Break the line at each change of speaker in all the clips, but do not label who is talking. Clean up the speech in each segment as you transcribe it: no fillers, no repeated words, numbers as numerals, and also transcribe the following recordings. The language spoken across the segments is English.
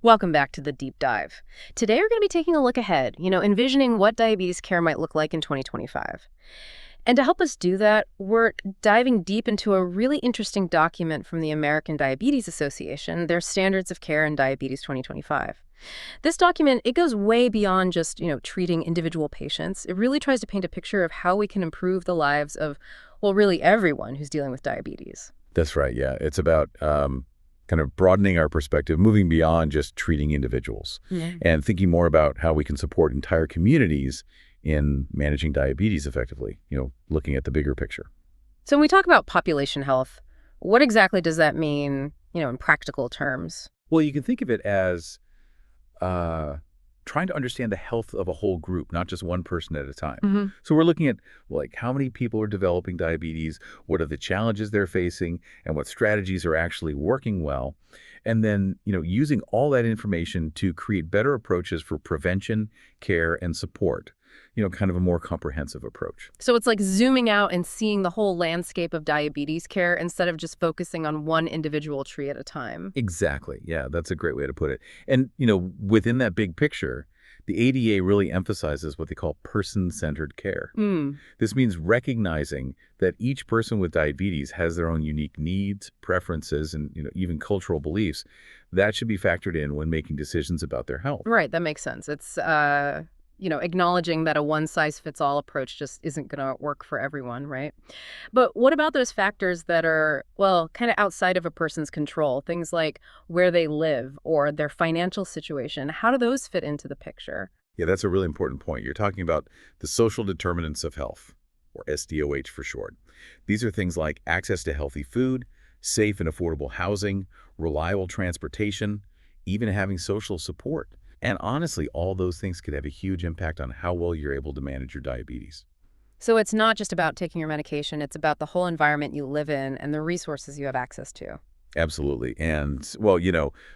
Welcome back to the deep dive. Today we're going to be taking a look ahead, envisioning what diabetes care might look like in 2025. And to help us do that, we're diving deep into a really interesting document from the American Diabetes Association, their Standards of Care in Diabetes 2025. This document, it goes way beyond just, treating individual patients. It really tries to paint a picture of how we can improve the lives of, well, really everyone who's dealing with diabetes.
That's right, yeah. It's about kind of broadening our perspective, moving beyond just treating individuals, and thinking more about how we can support entire communities in managing diabetes effectively, looking at the bigger picture.
So when we talk about population health, what exactly does that mean, in practical terms?
Well, you can think of it as uh, trying to understand the health of a whole group, not just one person at a time.
Hmm.
So we're looking at like how many people are developing diabetes, what are the challenges they're facing, and what strategies are actually working well. And then, using all that information to create better approaches for prevention, care, and support. Kind of a more comprehensive approach.
So it's like zooming out and seeing the whole landscape of diabetes care instead of just focusing on one individual tree at a time.
Exactly. Yeah, that's a great way to put it. And, within that big picture, the ADA really emphasizes what they call person-centered care.
Hmm.
This means recognizing that each person with diabetes has their own unique needs, preferences, and even cultural beliefs. That should be factored in when making decisions about their health.
Right, that makes sense. It's, acknowledging that a one-size-fits-all approach just isn't going to work for everyone, right? But what about those factors that are, well, kind of outside of a person's control? Things like where they live or their financial situation. How do those fit into the picture?
Yeah, that's a really important point. You're talking about the social determinants of health, or SDOH for short. These are things like access to healthy food, safe and affordable housing, reliable transportation, even having social support. And honestly, all those things could have a huge impact on how well you're able to manage your diabetes.
So it's not just about taking your medication, it's about the whole environment you live in and the resources you have access to.
Absolutely. And, well,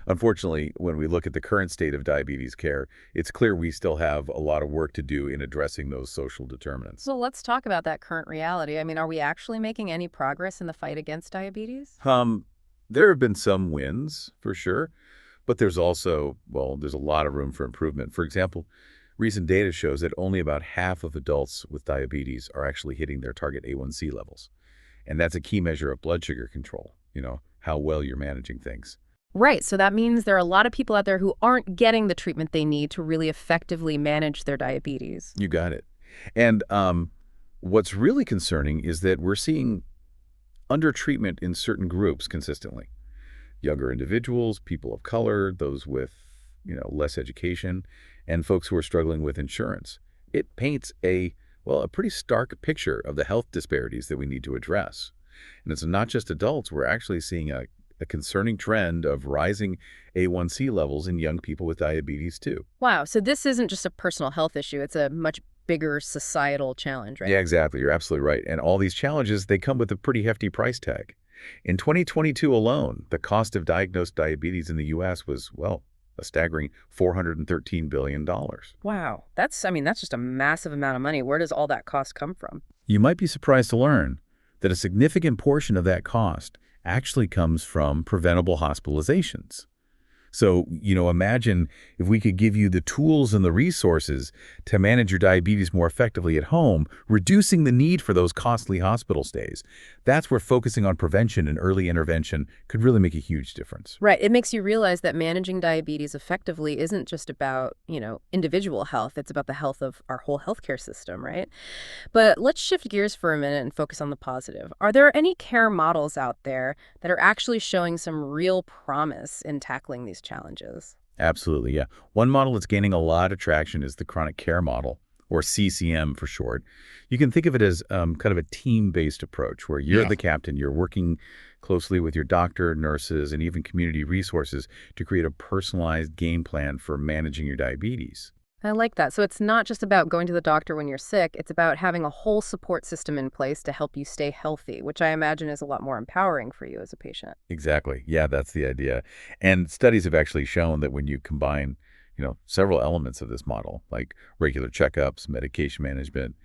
unfortunately, when we look at the current state of diabetes care, it's clear we still have a lot of work to do in addressing those social determinants.
So let's talk about that current reality. I mean, are we actually making any progress in the fight against diabetes?
Um, there have been some wins, for sure, but there's also, well, there's a lot of room for improvement. For example, recent data shows that only about half of adults with diabetes are actually hitting their target A1C levels. And that's a key measure of blood sugar control, how well you're managing things.
Right. So that means there are a lot of people out there who aren't getting the treatment they need to really effectively manage their diabetes.
You got it. And what's really concerning is that we're seeing undertreatment in certain groups consistently. Younger individuals, people of color, those with, less education, and folks who are struggling with insurance. It paints a pretty stark picture of the health disparities that we need to address. And it's not just adults. We're actually seeing a concerning trend of rising A1C levels in young people with diabetes, too.
Wow. So this isn't just a personal health issue. It's a much bigger societal challenge, right?
Yeah, exactly. You're absolutely right. And all these challenges, they come with a pretty hefty price tag. In 2022 alone, the cost of diagnosed diabetes in the U.S. was, well, a staggering $413 billion.
Wow. That's just a massive amount of money. Where does all that cost come from?
You might be surprised to learn that a significant portion of that cost actually comes from preventable hospitalizations. So, imagine if we could give you the tools and the resources to manage your diabetes more effectively at home, reducing the need for those costly hospital stays. That's where focusing on prevention and early intervention could really make a huge difference.
Right. It makes you realize that managing diabetes effectively isn't just about, individual health. It's about the health of our whole healthcare system, right? But let's shift gears for a minute and focus on the positive. Are there any care models out there that are actually showing some real promise in tackling these challenges?
Absolutely, yeah. One model that's gaining a lot of traction is the chronic care model, or CCM for short. You can think of it as kind of a team-based approach where you're the captain. You're working closely with your doctor, nurses, and even community resources to create a personalized game plan for managing your diabetes.
I like that. So it's not just about going to the doctor when you're sick. It's about having a whole support system in place to help you stay healthy, which I imagine is a lot more empowering for you as a patient.
Exactly. Yeah, that's the idea. And studies have actually shown that when you combine, several elements of this model, like regular checkups, medication management,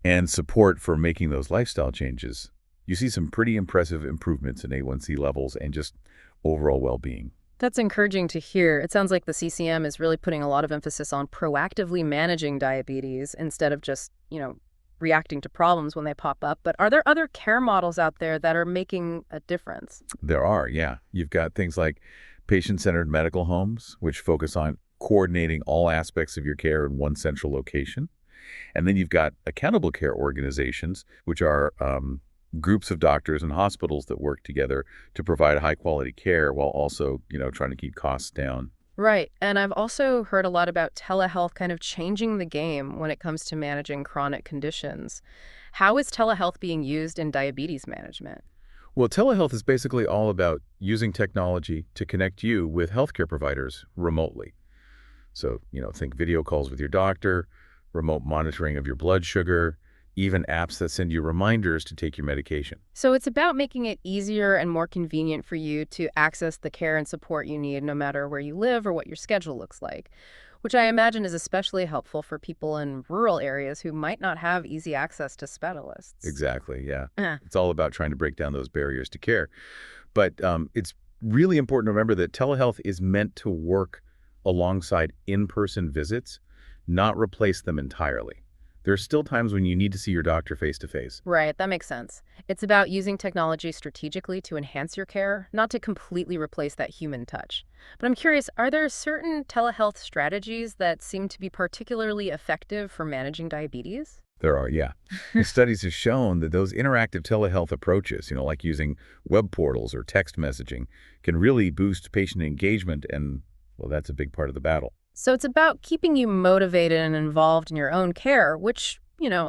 and support for making those lifestyle changes, you see some pretty impressive improvements in A1C levels and just overall well-being.
That's encouraging to hear. It sounds like the CCM is really putting a lot of emphasis on proactively managing diabetes instead of just, reacting to problems when they pop up. But are there other care models out there that are making a difference?
There are, yeah. You've got things like patient-centered medical homes, which focus on coordinating all aspects of your care in one central location. And then you've got accountable care organizations, which are groups of doctors and hospitals that work together to provide high-quality care while also, trying to keep costs down.
Right. And I've also heard a lot about telehealth kind of changing the game when it comes to managing chronic conditions. How is telehealth being used in diabetes management?
Well, telehealth is basically all about using technology to connect you with healthcare providers remotely. So, think video calls with your doctor, remote monitoring of your blood sugar, even apps that send you reminders to take your medication.
So it's about making it easier and more convenient for you to access the care and support you need no matter where you live or what your schedule looks like, which I imagine is especially helpful for people in rural areas who might not have easy access to specialists.
Exactly, yeah.
Uh,
It's all about trying to break down those barriers to care. But it's really important to remember that telehealth is meant to work alongside in-person visits, not replace them entirely. There are still times when you need to see your doctor face to face.
Right, that makes sense. It's about using technology strategically to enhance your care, not to completely replace that human touch. But I'm curious, are there certain telehealth strategies that seem to be particularly effective for managing diabetes?
There are, yeah. The studies have shown that those interactive telehealth approaches, like using web portals or text messaging, can really boost patient engagement and, well, that's a big part of the battle.
So it's about keeping you motivated and involved in your own care, which,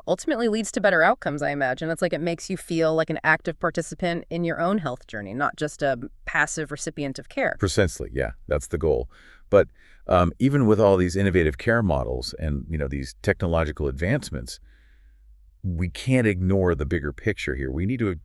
ultimately leads to better outcomes, I imagine. It's like it makes you feel like an active participant in your own health journey, not just a passive recipient of care.
Precisely, yeah, that's the goal. But even with all these innovative care models and, these technological advancements, we can't ignore the bigger picture here. We need to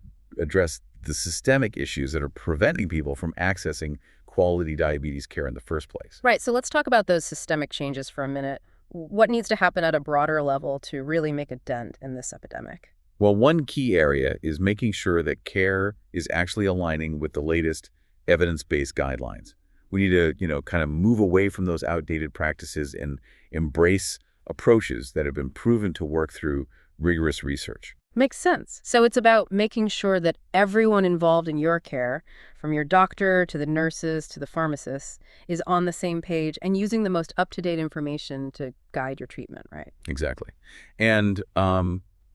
address the systemic issues that are preventing people from accessing quality diabetes care in the first place.
Right, so let's talk about those systemic changes for a minute. What needs to happen at a broader level to really make a dent in this epidemic?
Well, one key area is making sure that care is actually aligning with the latest evidence-based guidelines. We need to, kind of move away from those outdated practices and embrace approaches that have been proven to work through rigorous research.
Makes sense. So it's about making sure that everyone involved in your care, from your doctor to the nurses to the pharmacists, is on the same page and using the most up-to-date information to guide your treatment, right?
Exactly. And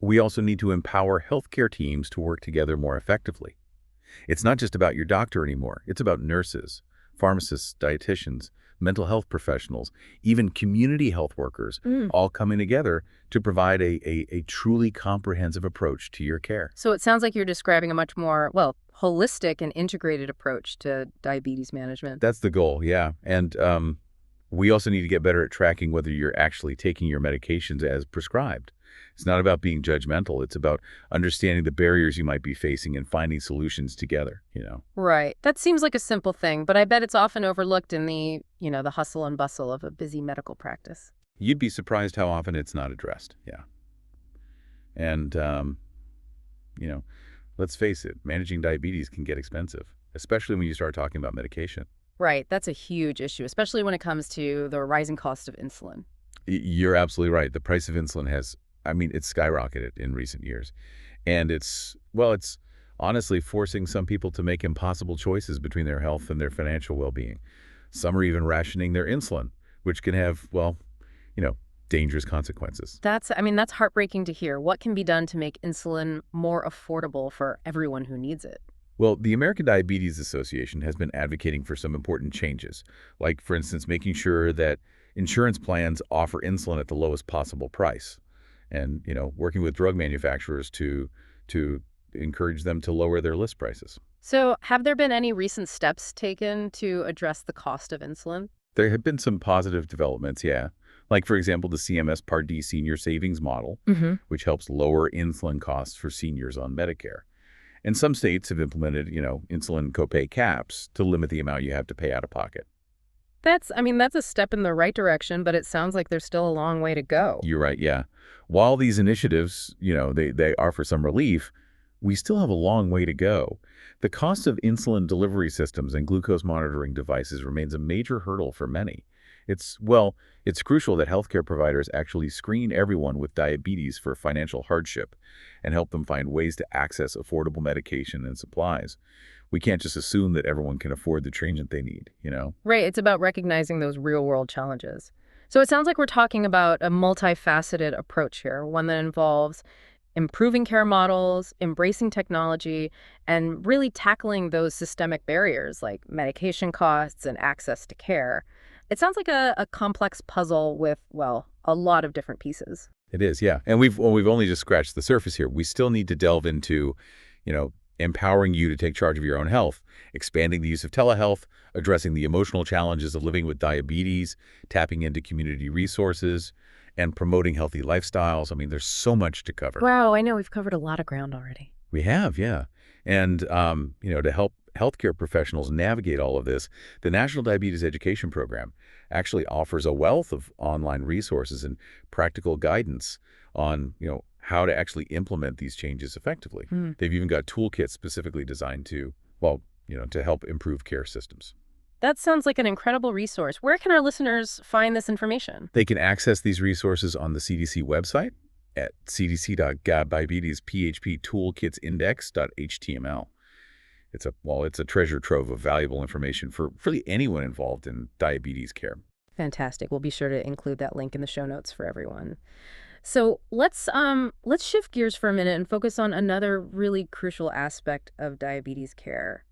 we also need to empower healthcare teams to work together more effectively. It's not just about your doctor anymore. It's about nurses, pharmacists, dietitians, mental health professionals, even community health workers, all coming together to provide a truly comprehensive approach to your care.
So it sounds like you're describing a much more, well, holistic and integrated approach to diabetes management.
That's the goal, yeah. And we also need to get better at tracking whether you're actually taking your medications as prescribed. It's not about being judgmental. It's about understanding the barriers you might be facing and finding solutions together.
Right. That seems like a simple thing, but I bet it's often overlooked in the hustle and bustle of a busy medical practice.
You'd be surprised how often it's not addressed, yeah. And, let's face it, managing diabetes can get expensive, especially when you start talking about medication.
Right. That's a huge issue, especially when it comes to the rising cost of insulin.
You're absolutely right. The price of insulin it's skyrocketed in recent years. And it's honestly forcing some people to make impossible choices between their health and their financial well-being. Some are even rationing their insulin, which can have, dangerous consequences.
That's heartbreaking to hear. What can be done to make insulin more affordable for everyone who needs it?
Well, the American Diabetes Association has been advocating for some important changes, like, for instance, making sure that insurance plans offer insulin at the lowest possible price and, working with drug manufacturers to encourage them to lower their list prices.
So have there been any recent steps taken to address the cost of insulin?
There have been some positive developments, yeah. Like, for example, the CMS Part D senior savings model, which helps lower insulin costs for seniors on Medicare. And some states have implemented, insulin copay caps to limit the amount you have to pay out of pocket.
That's a step in the right direction, but it sounds like there's still a long way to go.
You're right, yeah. While these initiatives, they offer some relief, we still have a long way to go. The cost of insulin delivery systems and glucose monitoring devices remains a major hurdle for many. It's crucial that healthcare providers actually screen everyone with diabetes for financial hardship and help them find ways to access affordable medication and supplies. We can't just assume that everyone can afford the treatment they need?
Right, it's about recognizing those real-world challenges. So it sounds like we're talking about a multifaceted approach here, one that involves improving care models, embracing technology, and really tackling those systemic barriers like medication costs and access to care. It sounds like a complex puzzle with, well, a lot of different pieces.
It is, yeah. And we've only just scratched the surface here. We still need to delve into, you know, empowering you to take charge of your own health, expanding the use of telehealth, addressing the emotional challenges of living with diabetes, tapping into community resources, and promoting healthy lifestyles. I mean, there's so much to cover.
Wow, I know we've covered a lot of ground already.
We have, yeah. And, to help healthcare professionals navigate all of this, the National Diabetes Education Program actually offers a wealth of online resources and practical guidance on, how to actually implement these changes effectively.
Hmm.
They've even got toolkits specifically designed to help improve care systems.
That sounds like an incredible resource. Where can our listeners find this information?
They can access these resources on the CDC website at cdc.diabetesphptoolkitsindex.html. It's a treasure trove of valuable information for really anyone involved in diabetes care.
Fantastic. We'll be sure to include that link in the show notes for everyone. So let's shift gears for a minute and focus on another really crucial aspect of diabetes care: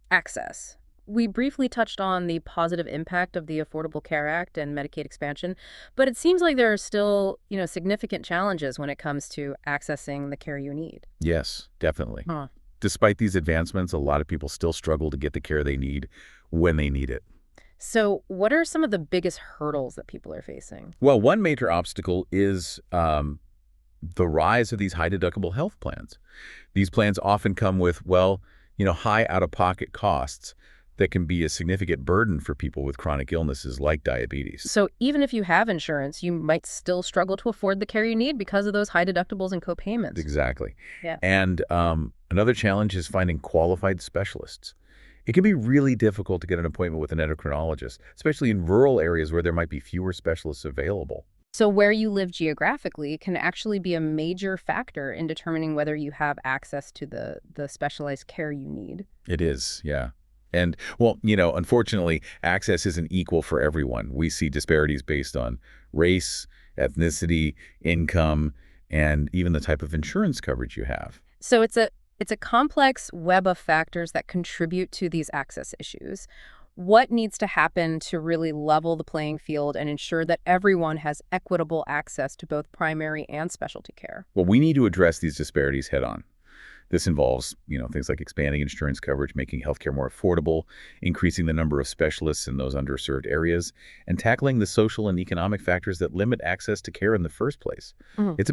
access. We briefly touched on the positive impact of the Affordable Care Act and Medicaid expansion, but it seems like there are still, significant challenges when it comes to accessing the care you need.
Yes, definitely.
Huh.
Despite these advancements, a lot of people still struggle to get the care they need when they need it.
So what are some of the biggest hurdles that people are facing?
Well, one major obstacle is the rise of these high-deductible health plans. These plans often come with, high out-of-pocket costs that can be a significant burden for people with chronic illnesses like diabetes.
So even if you have insurance, you might still struggle to afford the care you need because of those high deductibles and copayments.
Exactly.
Yeah.
And another challenge is finding qualified specialists. It can be really difficult to get an appointment with an endocrinologist, especially in rural areas where there might be fewer specialists available.
So where you live geographically can actually be a major factor in determining whether you have access to the specialized care you need.
It is, yeah. And, unfortunately, access isn't equal for everyone. We see disparities based on race, ethnicity, income, and even the type of insurance coverage you have.
So it's a complex web of factors that contribute to these access issues. What needs to happen to really level the playing field and ensure that everyone has equitable access to both primary and specialty care?
Well, we need to address these disparities head on. This involves, things like expanding insurance coverage, making healthcare more affordable, increasing the number of specialists in those underserved areas, and tackling the social and economic factors that limit access to care in the first place.
Mhm.
It's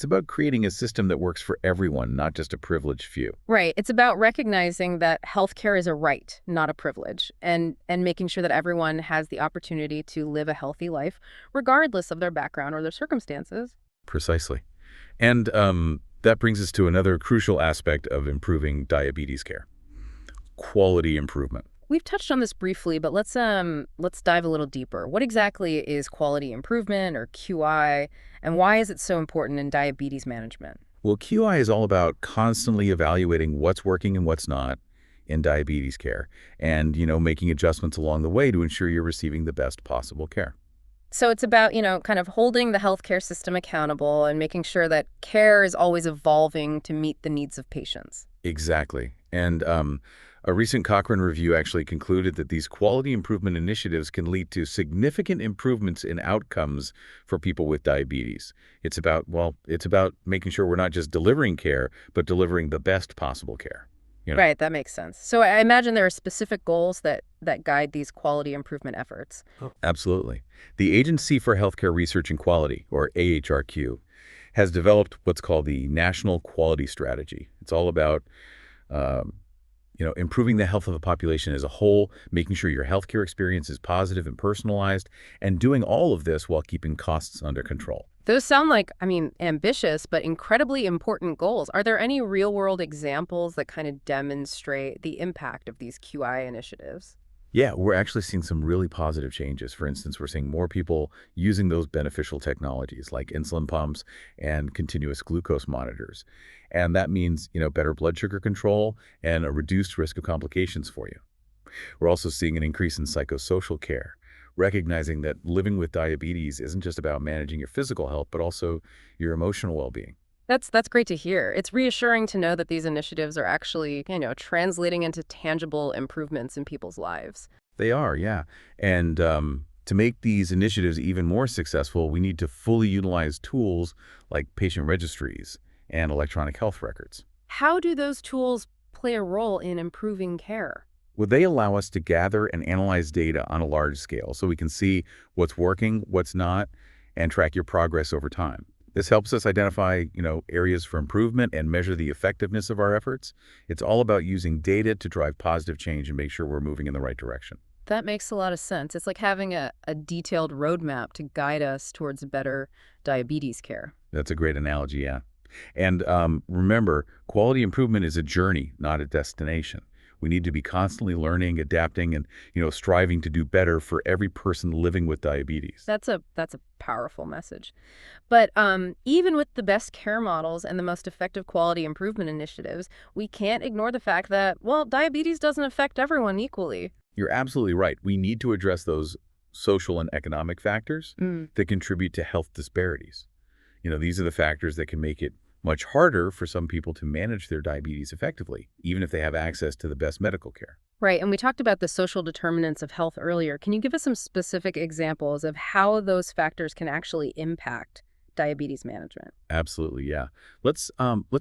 about creating a system that works for everyone, not just a privileged few.
Right. It's about recognizing that healthcare is a right, not a privilege, and making sure that everyone has the opportunity to live a healthy life, regardless of their background or their circumstances.
Precisely. And that brings us to another crucial aspect of improving diabetes care: quality improvement.
We've touched on this briefly, but let's dive a little deeper. What exactly is quality improvement, or QI, and why is it so important in diabetes management?
Well, QI is all about constantly evaluating what's working and what's not in diabetes care and, making adjustments along the way to ensure you're receiving the best possible care.
So it's about, kind of holding the healthcare system accountable and making sure that care is always evolving to meet the needs of patients.
Exactly. And a recent Cochrane review actually concluded that these quality improvement initiatives can lead to significant improvements in outcomes for people with diabetes. It's about making sure we're not just delivering care, but delivering the best possible care.
Right, that makes sense. So I imagine there are specific goals that guide these quality improvement efforts.
Absolutely. The Agency for Healthcare Research and Quality, or AHRQ, has developed what's called the National Quality Strategy. It's all about, improving the health of the population as a whole, making sure your healthcare experience is positive and personalized, and doing all of this while keeping costs under control.
Those sound like, ambitious but incredibly important goals. Are there any real-world examples that kind of demonstrate the impact of these QI initiatives?
Yeah, we're actually seeing some really positive changes. For instance, we're seeing more people using those beneficial technologies like insulin pumps and continuous glucose monitors. And that means, better blood sugar control and a reduced risk of complications for you. We're also seeing an increase in psychosocial care, recognizing that living with diabetes isn't just about managing your physical health, but also your emotional well-being.
That's great to hear. It's reassuring to know that these initiatives are actually, translating into tangible improvements in people's lives.
They are, yeah. And to make these initiatives even more successful, we need to fully utilize tools like patient registries and electronic health records.
How do those tools play a role in improving care?
Would they allow us to gather and analyze data on a large scale so we can see what's working, what's not, and track your progress over time? This helps us identify, areas for improvement and measure the effectiveness of our efforts. It's all about using data to drive positive change and make sure we're moving in the right direction.
That makes a lot of sense. It's like having a detailed roadmap to guide us towards better diabetes care.
That's a great analogy, yeah. And remember, quality improvement is a journey, not a destination. We need to be constantly learning, adapting, and striving to do better for every person living with diabetes.
That's a powerful message. But even with the best care models and the most effective quality improvement initiatives, we can't ignore the fact that, well, diabetes doesn't affect everyone equally.
You're absolutely right. We need to address those social and economic factors
Mm.
that contribute to health disparities. These are the factors that can make it much harder for some people to manage their diabetes effectively, even if they have access to the best medical care.
Right, and we talked about the social determinants of health earlier. Can you give us some specific examples of how those factors can actually impact diabetes management?
Absolutely, yeah. Let's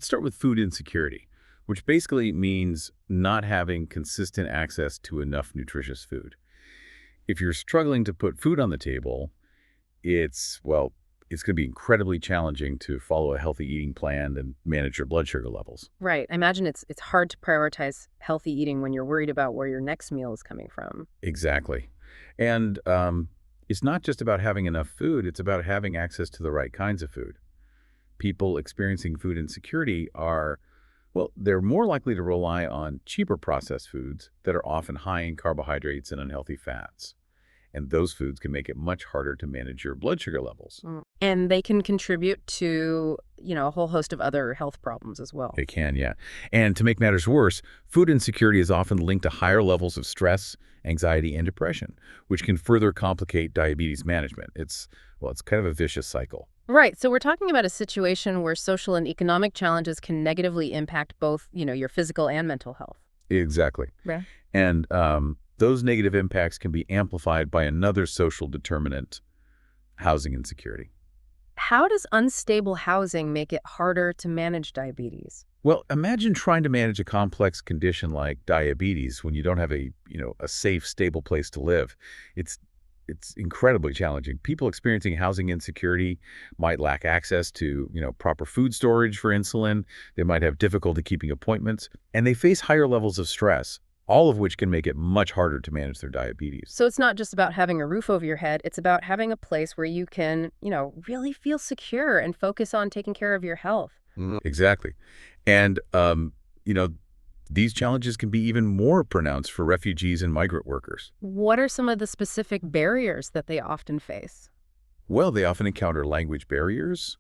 start with food insecurity, which basically means not having consistent access to enough nutritious food. If you're struggling to put food on the table, it's going to be incredibly challenging to follow a healthy eating plan and manage your blood sugar levels.
Right. I imagine it's hard to prioritize healthy eating when you're worried about where your next meal is coming from.
Exactly. And it's not just about having enough food, it's about having access to the right kinds of food. People experiencing food insecurity they're more likely to rely on cheaper processed foods that are often high in carbohydrates and unhealthy fats. And those foods can make it much harder to manage your blood sugar levels.
Mm. And they can contribute to, a whole host of other health problems as well.
They can, yeah. And to make matters worse, food insecurity is often linked to higher levels of stress, anxiety, and depression, which can further complicate diabetes management. It's kind of a vicious cycle.
Right. So we're talking about a situation where social and economic challenges can negatively impact both, your physical and mental health.
Exactly.
Yeah.
And those negative impacts can be amplified by another social determinant, housing insecurity.
How does unstable housing make it harder to manage diabetes?
Well, imagine trying to manage a complex condition like diabetes when you don't have a safe, stable place to live. It's it's incredibly challenging. People experiencing housing insecurity might lack access to, proper food storage for insulin. They might have difficulty keeping appointments, and they face higher levels of stress, all of which can make it much harder to manage their diabetes.
So it's not just about having a roof over your head, it's about having a place where you can, really feel secure and focus on taking care of your health.
Exactly. And, these challenges can be even more pronounced for refugees and migrant workers.
What are some of the specific barriers that they often face?
Well, they often encounter language barriers,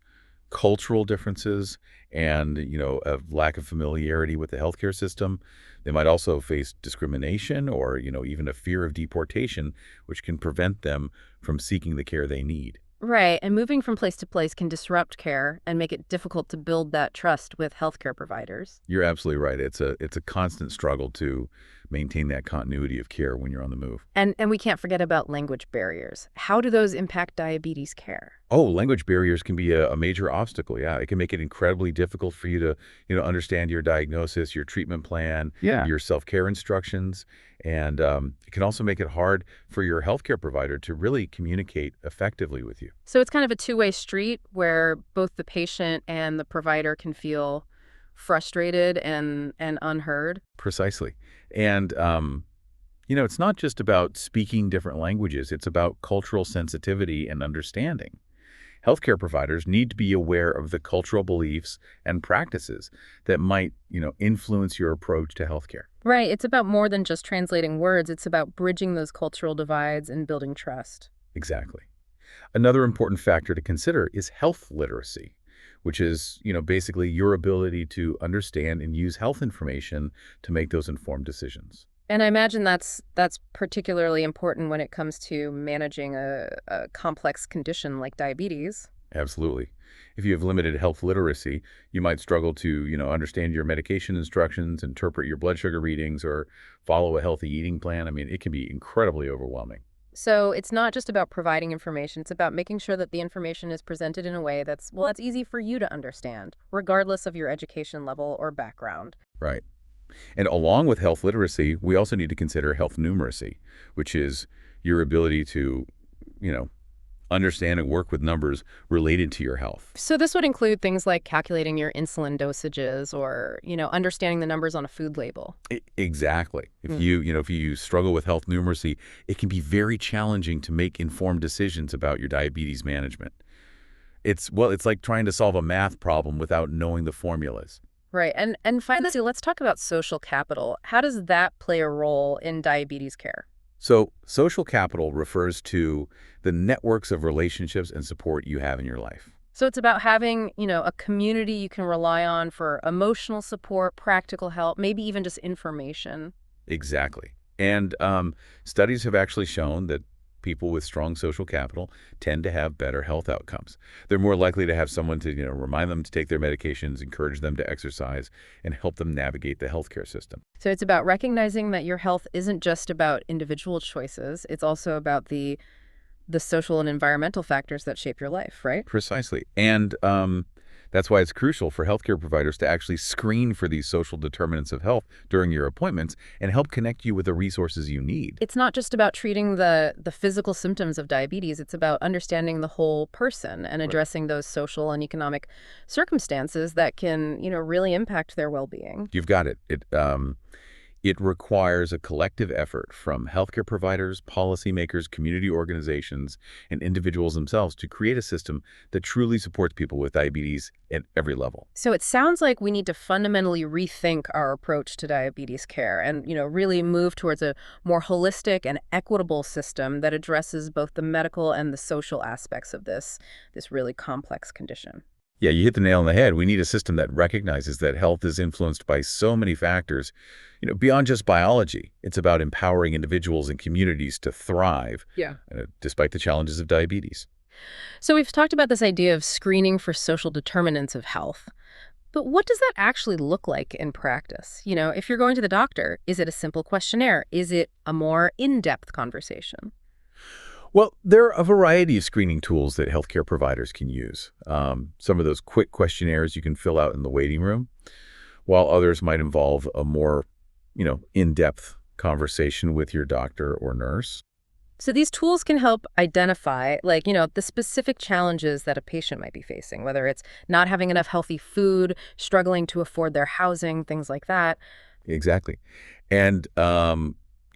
cultural differences, and, a lack of familiarity with the healthcare system. They might also face discrimination or, even a fear of deportation, which can prevent them from seeking the care they need.
Right, and moving from place to place can disrupt care and make it difficult to build that trust with healthcare providers.
You're absolutely right. It's a constant struggle to maintain that continuity of care when you're on the move.
And we can't forget about language barriers. How do those impact diabetes care?
Oh, language barriers can be a major obstacle. Yeah, it can make it incredibly difficult for you to, understand your diagnosis, your treatment plan,
Yeah.
your self-care instructions, and it can also make it hard for your healthcare provider to really communicate effectively with you.
So it's kind of a two-way street where both the patient and the provider can feel frustrated and unheard.
Precisely. And it's not just about speaking different languages. It's about cultural sensitivity and understanding. Healthcare providers need to be aware of the cultural beliefs and practices that might, influence your approach to healthcare.
Right. It's about more than just translating words. It's about bridging those cultural divides and building trust.
Exactly. Another important factor to consider is health literacy, which is, basically your ability to understand and use health information to make those informed decisions.
And I imagine that's particularly important when it comes to managing a complex condition like diabetes.
Absolutely. If you have limited health literacy, you might struggle to, understand your medication instructions, interpret your blood sugar readings, or follow a healthy eating plan. I mean, it can be incredibly overwhelming.
So it's not just about providing information, it's about making sure that the information is presented in a way that's easy for you to understand, regardless of your education level or background.
Right. And along with health literacy, we also need to consider health numeracy, which is your ability to, you know, understand and work with numbers related to your health.
So this would include things like calculating your insulin dosages or, understanding the numbers on a food label.
Exactly. If you struggle with health numeracy, it can be very challenging to make informed decisions about your diabetes management. It's like trying to solve a math problem without knowing the formulas.
Right. And finally, let's talk about social capital. How does that play a role in diabetes care?
So social capital refers to the networks of relationships and support you have in your life.
So it's about having, a community you can rely on for emotional support, practical help, maybe even just information.
Exactly. And studies have actually shown that people with strong social capital tend to have better health outcomes. They're more likely to have someone to, remind them to take their medications, encourage them to exercise, and help them navigate the healthcare system.
So it's about recognizing that your health isn't just about individual choices. It's also about the social and environmental factors that shape your life, right?
Precisely. And that's why it's crucial for healthcare providers to actually screen for these social determinants of health during your appointments and help connect you with the resources you need.
It's not just about treating the physical symptoms of diabetes. It's about understanding the whole person and
Right.
addressing those social and economic circumstances that can, really impact their well-being.
You've got it. It requires a collective effort from healthcare providers, policymakers, community organizations, and individuals themselves to create a system that truly supports people with diabetes at every level.
So it sounds like we need to fundamentally rethink our approach to diabetes care and, really move towards a more holistic and equitable system that addresses both the medical and the social aspects of this really complex condition.
Yeah, you hit the nail on the head. We need a system that recognizes that health is influenced by so many factors, beyond just biology. It's about empowering individuals and communities to thrive,
Yeah.
despite the challenges of diabetes.
So we've talked about this idea of screening for social determinants of health. But what does that actually look like in practice? If you're going to the doctor, is it a simple questionnaire? Is it a more in-depth conversation?
Well, there are a variety of screening tools that healthcare providers can use. Some of those quick questionnaires you can fill out in the waiting room, while others might involve a more, in-depth conversation with your doctor or nurse.
So these tools can help identify, the specific challenges that a patient might be facing, whether it's not having enough healthy food, struggling to afford their housing, things like that.
Exactly. And,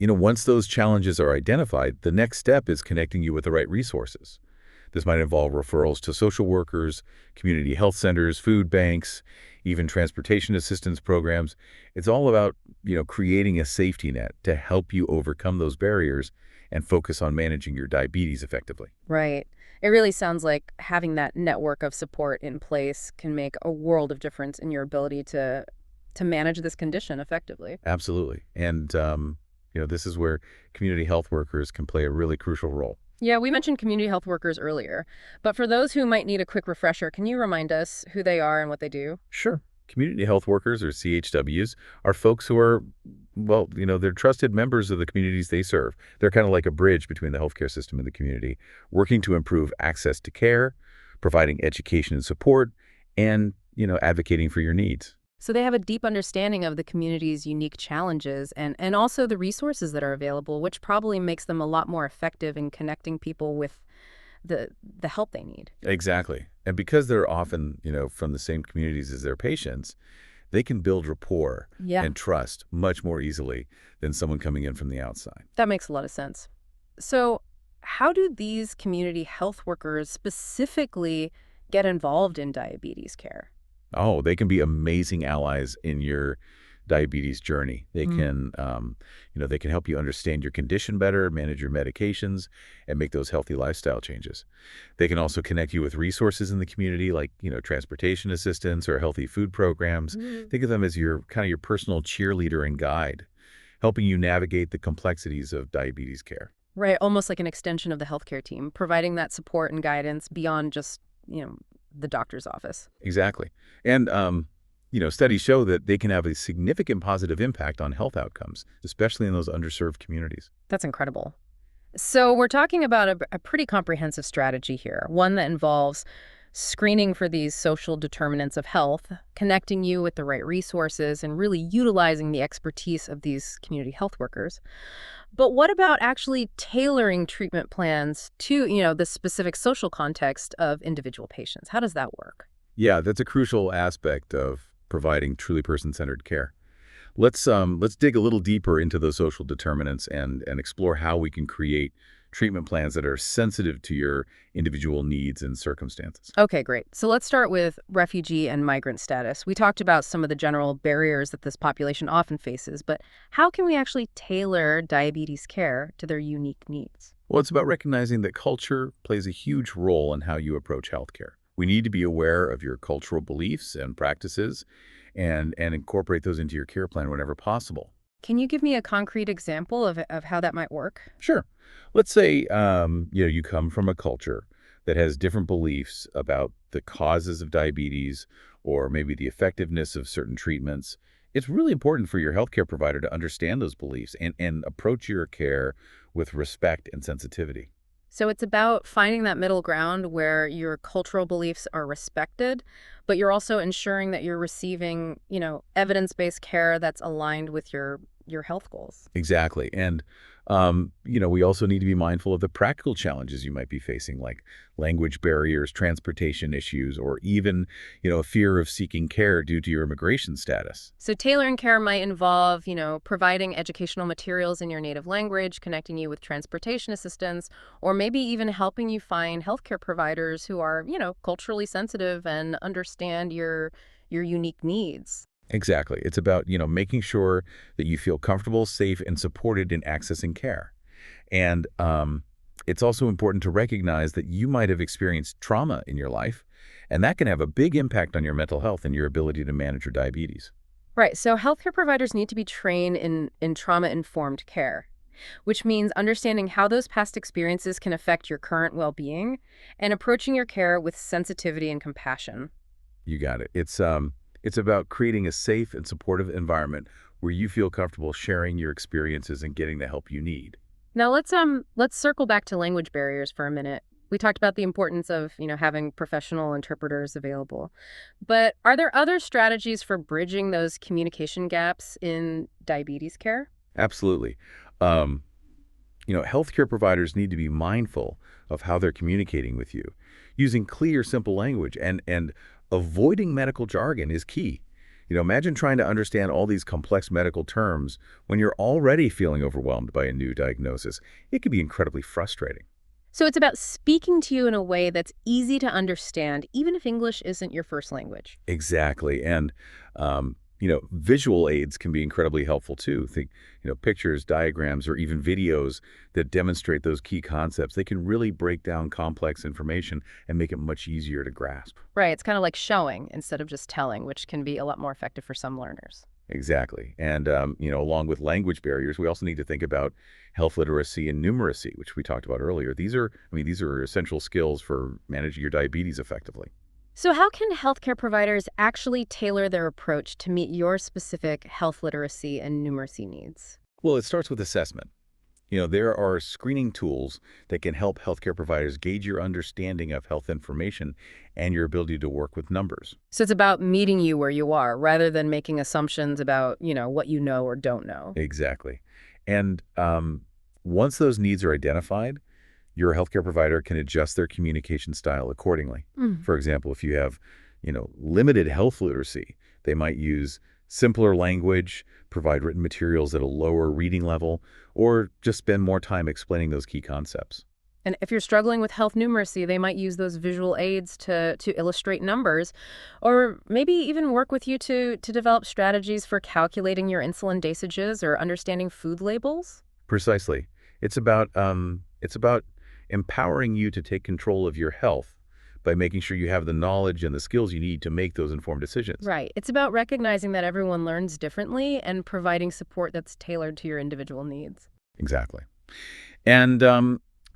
once those challenges are identified, the next step is connecting you with the right resources. This might involve referrals to social workers, community health centers, food banks, even transportation assistance programs. It's all about, creating a safety net to help you overcome those barriers and focus on managing your diabetes effectively.
Right. It really sounds like having that network of support in place can make a world of difference in your ability to manage this condition effectively.
Absolutely. And, this is where community health workers can play a really crucial role.
Yeah, we mentioned community health workers earlier, but for those who might need a quick refresher, can you remind us who they are and what they do?
Sure. Community health workers, or CHWs, are folks who are, well, they're trusted members of the communities they serve. They're kind of like a bridge between the healthcare system and the community, working to improve access to care, providing education and support, and, advocating for your needs.
So they have a deep understanding of the community's unique challenges and also the resources that are available, which probably makes them a lot more effective in connecting people with the help they need.
Exactly. And because they're often, from the same communities as their patients, they can build rapport
Yeah,
and trust much more easily than someone coming in from the outside.
that makes a lot of sense. So how do these community health workers specifically get involved in diabetes care?
Oh, they can be amazing allies in your diabetes journey. They can help you understand your condition better, manage your medications, and make those healthy lifestyle changes. They can also connect you with resources in the community like, transportation assistance or healthy food programs.
Mm.
Think of them as your kind of your personal cheerleader and guide, helping you navigate the complexities of diabetes care.
Right, almost like an extension of the healthcare team, providing that support and guidance beyond just, the doctor's office.
Exactly. And, studies show that they can have a significant positive impact on health outcomes, especially in those underserved communities.
That's incredible. So we're talking about a pretty comprehensive strategy here, one that involves screening for these social determinants of health, connecting you with the right resources, and really utilizing the expertise of these community health workers. But what about actually tailoring treatment plans to, the specific social context of individual patients? How does that work?
Yeah, that's a crucial aspect of providing truly person-centered care. Let's dig a little deeper into those social determinants and explore how we can create treatment plans that are sensitive to your individual needs and circumstances.
Okay, great. So let's start with refugee and migrant status. We talked about some of the general barriers that this population often faces, but how can we actually tailor diabetes care to their unique needs?
Well, it's about recognizing that culture plays a huge role in how you approach healthcare. We need to be aware of your cultural beliefs and practices and incorporate those into your care plan whenever possible.
Can you give me a concrete example of how that might work?
Sure. Let's say you come from a culture that has different beliefs about the causes of diabetes or maybe the effectiveness of certain treatments. It's really important for your healthcare provider to understand those beliefs and approach your care with respect and sensitivity.
So it's about finding that middle ground where your cultural beliefs are respected, but you're also ensuring that you're receiving, evidence-based care that's aligned with your health goals.
Exactly. And, we also need to be mindful of the practical challenges you might be facing, like language barriers, transportation issues, or even, a fear of seeking care due to your immigration status.
So tailoring care might involve, providing educational materials in your native language, connecting you with transportation assistance, or maybe even helping you find healthcare providers who are, culturally sensitive and understand your unique needs.
Exactly. It's about, making sure that you feel comfortable, safe, and supported in accessing care. And it's also important to recognize that you might have experienced trauma in your life, and that can have a big impact on your mental health and your ability to manage your diabetes.
Right. So healthcare providers need to be trained in trauma-informed care, which means understanding how those past experiences can affect your current well-being and approaching your care with sensitivity and compassion.
You got it. It's about creating a safe and supportive environment where you feel comfortable sharing your experiences and getting the help you need.
Now let's circle back to language barriers for a minute. We talked about the importance of, having professional interpreters available. But are there other strategies for bridging those communication gaps in diabetes care?
Absolutely. Um, Healthcare providers need to be mindful of how they're communicating with you. Using clear, simple language and avoiding medical jargon is key. Imagine trying to understand all these complex medical terms when you're already feeling overwhelmed by a new diagnosis. It can be incredibly frustrating.
So it's about speaking to you in a way that's easy to understand, even if English isn't your first language.
Exactly. And, visual aids can be incredibly helpful too. Think, pictures, diagrams, or even videos that demonstrate those key concepts. They can really break down complex information and make it much easier to grasp.
Right. It's kind of like showing instead of just telling, which can be a lot more effective for some learners.
Exactly. And, along with language barriers, we also need to think about health literacy and numeracy, which we talked about earlier. These are essential skills for managing your diabetes effectively.
So how can healthcare providers actually tailor their approach to meet your specific health literacy and numeracy needs?
Well, it starts with assessment. There are screening tools that can help healthcare providers gauge your understanding of health information and your ability to work with numbers.
So it's about meeting you where you are rather than making assumptions about, what you know or don't know.
Exactly. And once those needs are identified, your healthcare provider can adjust their communication style accordingly.
Mm.
For example, if you have, limited health literacy, they might use simpler language, provide written materials at a lower reading level, or just spend more time explaining those key concepts.
And if you're struggling with health numeracy, they might use those visual aids to illustrate numbers, or maybe even work with you to develop strategies for calculating your insulin dosages or understanding food labels.
Precisely. It's about empowering you to take control of your health by making sure you have the knowledge and the skills you need to make those informed decisions.
Right. It's about recognizing that everyone learns differently and providing support that's tailored to your individual needs.
Exactly. And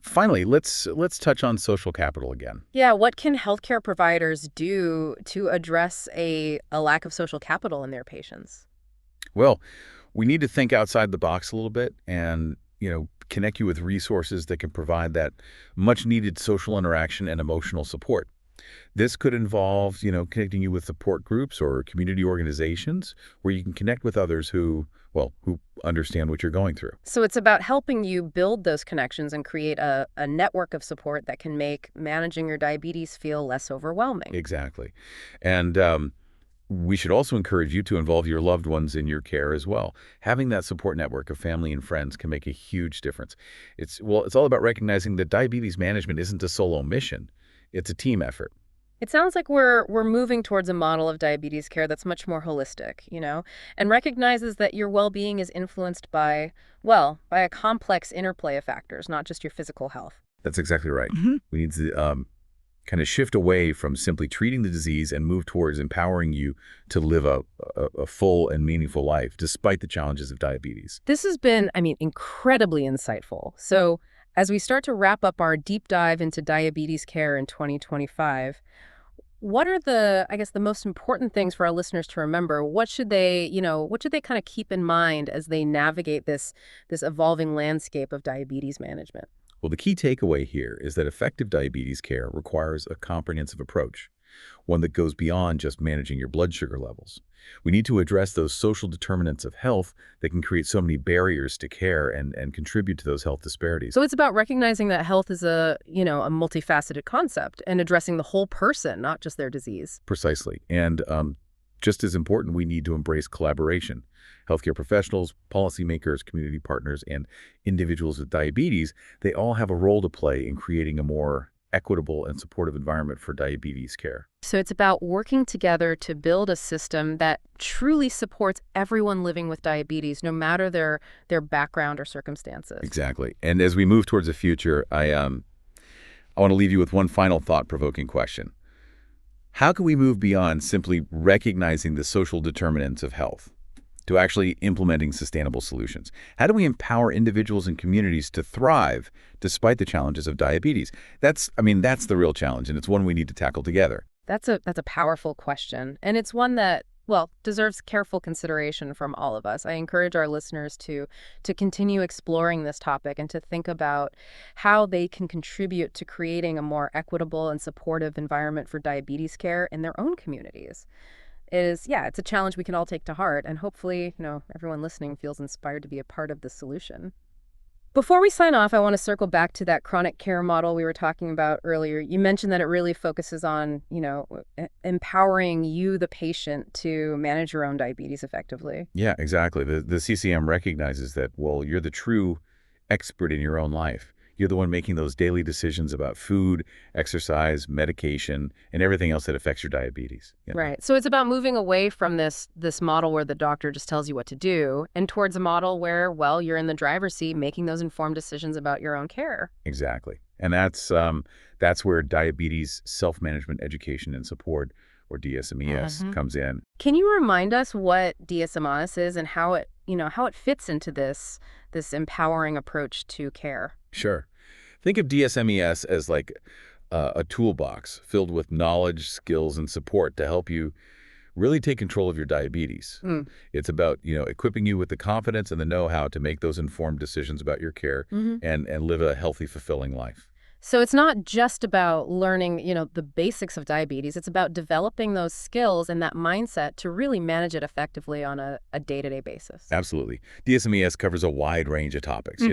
finally, let's touch on social capital again.
Yeah, what can healthcare providers do to address a lack of social capital in their patients?
Well, we need to think outside the box a little bit and, connect you with resources that can provide that much needed social interaction and emotional support. This could involve, connecting you with support groups or community organizations where you can connect with others who understand what you're going through.
So it's about helping you build those connections and create a network of support that can make managing your diabetes feel less overwhelming.
Exactly. And we should also encourage you to involve your loved ones in your care as well. Having that support network of family and friends can make a huge difference. It's all about recognizing that diabetes management isn't a solo mission. It's a team effort.
It sounds like we're moving towards a model of diabetes care that's much more holistic, and recognizes that your well-being is influenced by, well, by a complex interplay of factors, not just your physical health.
That's exactly right.
Hmm.
We need to kind of shift away from simply treating the disease and move towards empowering you to live a full and meaningful life despite the challenges of diabetes.
This has been, incredibly insightful. So, as we start to wrap up our deep dive into diabetes care in 2025, what are the most important things for our listeners to remember? What should they kind of keep in mind as they navigate this evolving landscape of diabetes management?
Well, the key takeaway here is that effective diabetes care requires a comprehensive approach, one that goes beyond just managing your blood sugar levels. We need to address those social determinants of health that can create so many barriers to care and contribute to those health disparities.
So it's about recognizing that health is a multifaceted concept and addressing the whole person, not just their disease.
Precisely. And just as important, we need to embrace collaboration. Healthcare professionals, policymakers, community partners, and individuals with diabetes, they all have a role to play in creating a more equitable and supportive environment for diabetes care.
So it's about working together to build a system that truly supports everyone living with diabetes, no matter their background or circumstances.
Exactly. And as we move towards the future, I want to leave you with one final thought-provoking question. How can we move beyond simply recognizing the social determinants of health to actually implementing sustainable solutions? How do we empower individuals and communities to thrive despite the challenges of diabetes? That's the real challenge, and it's one we need to tackle together.
That's a powerful question, and it's one that, well, deserves careful consideration from all of us. I encourage our listeners to continue exploring this topic and to think about how they can contribute to creating a more equitable and supportive environment for diabetes care in their own communities. It's a challenge we can all take to heart, and hopefully, everyone listening feels inspired to be a part of the solution. Before we sign off, I want to circle back to that chronic care model we were talking about earlier. You mentioned that it really focuses on, empowering you, the patient, to manage your own diabetes effectively.
Yeah, exactly. The CCM recognizes that, well, you're the true expert in your own life. You're the one making those daily decisions about food, exercise, medication, and everything else that affects your diabetes.
Right. So it's about moving away from this model where the doctor just tells you what to do and towards a model where, well, you're in the driver's seat making those informed decisions about your own care.
Exactly. And that's where diabetes self-management education and support, or DSMES, comes in.
Can you remind us what DSMS is and how it fits into this empowering approach to care?
Sure. Think of DSMES as like a toolbox filled with knowledge, skills, and support to help you really take control of your diabetes.
Mm.
It's about, equipping you with the confidence and the know-how to make those informed decisions about your care and live a healthy, fulfilling life.
So it's not just about learning, the basics of diabetes. It's about developing those skills and that mindset to really manage it effectively on a day-to-day basis.
Absolutely. DSMES covers a wide range of topics,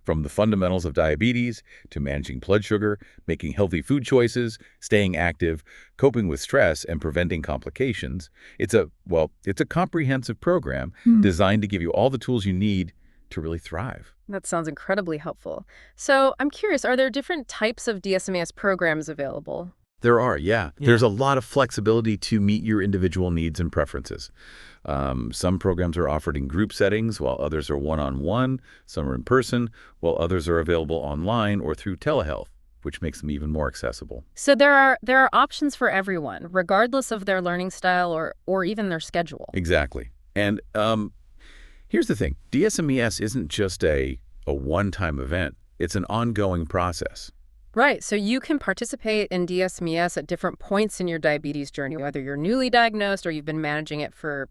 from the fundamentals of diabetes to managing blood sugar, making healthy food choices, staying active, coping with stress, and preventing complications. It's a comprehensive program designed to give you all the tools you need to really thrive.
That sounds incredibly helpful. So I'm curious, are there different types of DSMAS programs available?
There are, yeah.
Yeah.
There's a lot of flexibility to meet your individual needs and preferences. Some programs are offered in group settings, while others are one-on-one. Some are in person, while others are available online or through telehealth, which makes them even more accessible.
So there are options for everyone, regardless of their learning style or even their schedule.
Exactly. And here's the thing. DSMES isn't just a one-time event. It's an ongoing process.
Right. So you can participate in DSMES at different points in your diabetes journey, whether you're newly diagnosed or you've been managing it for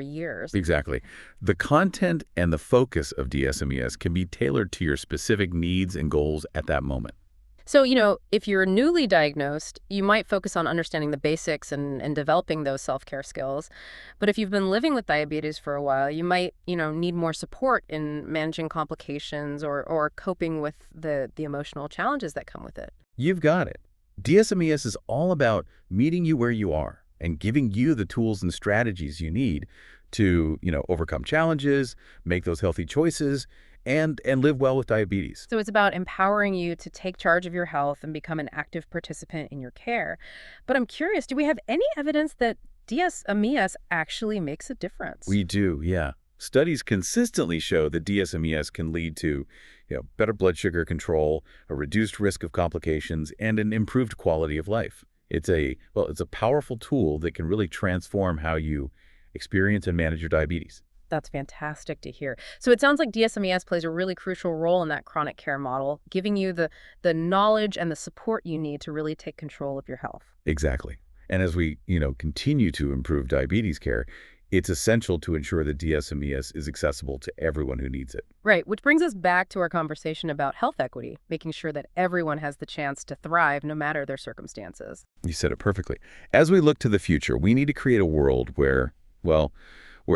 years.
Exactly. The content and the focus of DSMES can be tailored to your specific needs and goals at that moment.
So, if you're newly diagnosed, you might focus on understanding the basics and developing those self-care skills. But if you've been living with diabetes for a while, you might, need more support in managing complications or coping with the emotional challenges that come with it.
You've got it. DSMES is all about meeting you where you are and giving you the tools and strategies you need to, overcome challenges, make those healthy choices, and live well with diabetes.
So it's about empowering you to take charge of your health and become an active participant in your care. But I'm curious, do we have any evidence that DSMES actually makes a difference?
We do, yeah. Studies consistently show that DSMES can lead to, better blood sugar control, a reduced risk of complications, and an improved quality of life. It's a powerful tool that can really transform how you experience and manage your diabetes.
That's fantastic to hear. So it sounds like DSMES plays a really crucial role in that chronic care model, giving you the knowledge and the support you need to really take control of your health.
Exactly. And as we, continue to improve diabetes care, it's essential to ensure that DSMES is accessible to everyone who needs it.
Right, which brings us back to our conversation about health equity, making sure that everyone has the chance to thrive no matter their circumstances.
You said it perfectly. As we look to the future, we need to create a world where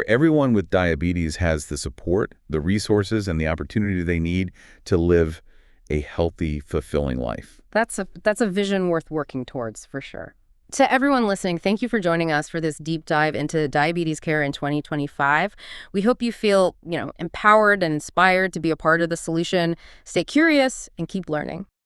everyone with diabetes has the support, the resources, and the opportunity they need to live a healthy, fulfilling life.
That's a vision worth working towards, for sure. To everyone listening, thank you for joining us for this deep dive into diabetes care in 2025. We hope you feel, empowered and inspired to be a part of the solution. Stay curious and keep learning.